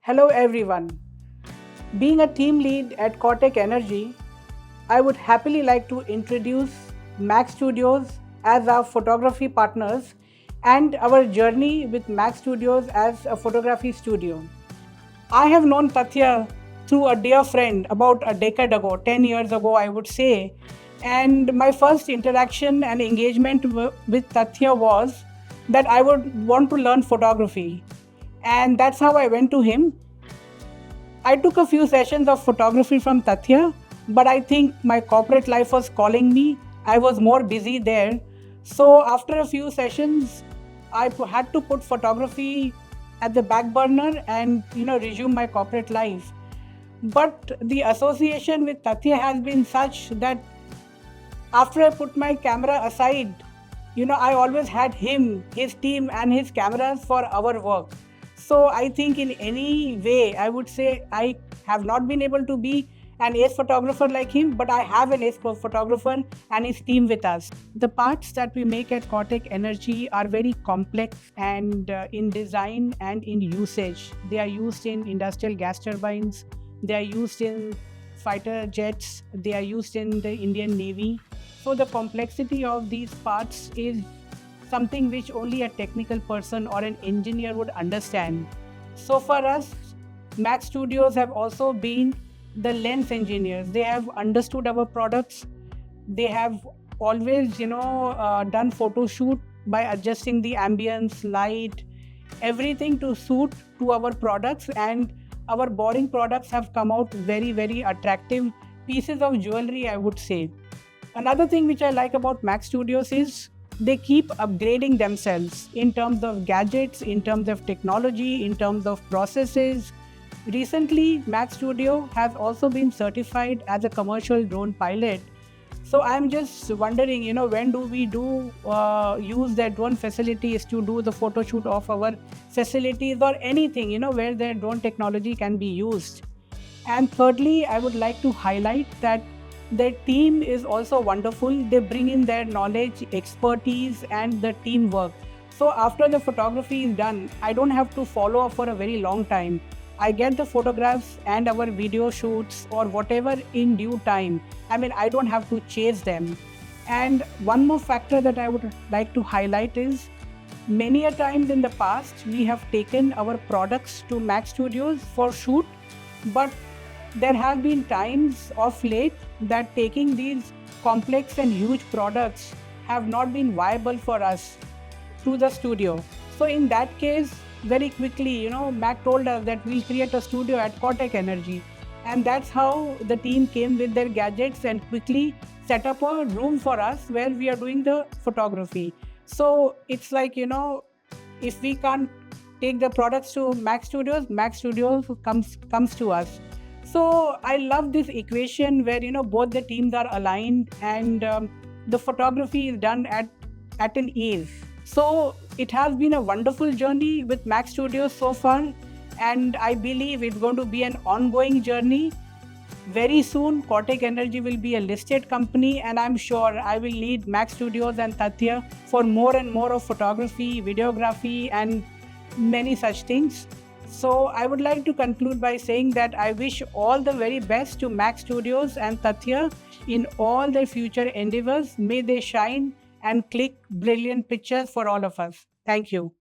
Hello everyone. Being a team lead at Cortec Energy, I would happily like to introduce Mac Studios as our photography partners and our journey with Mac Studios as a photography studio. I have known Tathya through a dear friend about a decade ago, 10 years ago, I would say. And my first interaction and engagement with Tathya was that I would want to learn photography. And that's how I went to him. I took a few sessions of photography from Tathya, but I think my corporate life was calling me. I was more busy there. So after a few sessions, had to put photography at the back burner and resume my corporate life. But the association with Tathya has been such that after I put my camera aside, I always had him, his team, and his cameras for our work. So I think in any way, I would say I have not been able to be an ace photographer like him, but I have an ace photographer and his team with us. The parts that we make at Cortec Energy are very complex and in design and in usage. They are used in industrial gas turbines, they are used in fighter jets, they are used in the Indian Navy. So the complexity of these parts is something which only a technical person or an engineer would understand. So for us, Mac Studios have also been the lens engineers. They have understood our products. They have always, done photo shoot by adjusting the ambience, light, everything to suit to our products, and our boring products have come out very, very attractive pieces of jewelry, I would say. Another thing which I like about Mac Studios is they keep upgrading themselves in terms of gadgets, in terms of technology, in terms of processes. Recently, Mac Studio has also been certified as a commercial drone pilot. So I'm just wondering, when do we use their drone facilities to do the photo shoot of our facilities or anything, where their drone technology can be used. And thirdly, I would like to highlight that their team is also wonderful. They bring in their knowledge, expertise, and the teamwork. So after the photography is done, I don't have to follow up for a very long time. I get the photographs and our video shoots or whatever in due time. I don't have to chase them. And one more factor that I would like to highlight is many a times in the past, we have taken our products to Mac Studios for shoot, but there have been times of late that taking these complex and huge products have not been viable for us to the studio. So in that case, very quickly, Mac told us that we'll create a studio at Cortec Energy. And that's how the team came with their gadgets and quickly set up a room for us where we are doing the photography. So it's like, if we can't take the products to Mac Studios comes to us. So I love this equation where both the teams are aligned and the photography is done at an ease. So it has been a wonderful journey with Mac Studios so far, and I believe it's going to be an ongoing journey. Very soon, Cortec Energy will be a listed company, and I'm sure I will need Mac Studios and Tathya for more and more of photography, videography, and many such things. So I would like to conclude by saying that I wish all the very best to Mac Studios and Tathya in all their future endeavors. May they shine and click brilliant pictures for all of us. Thank you.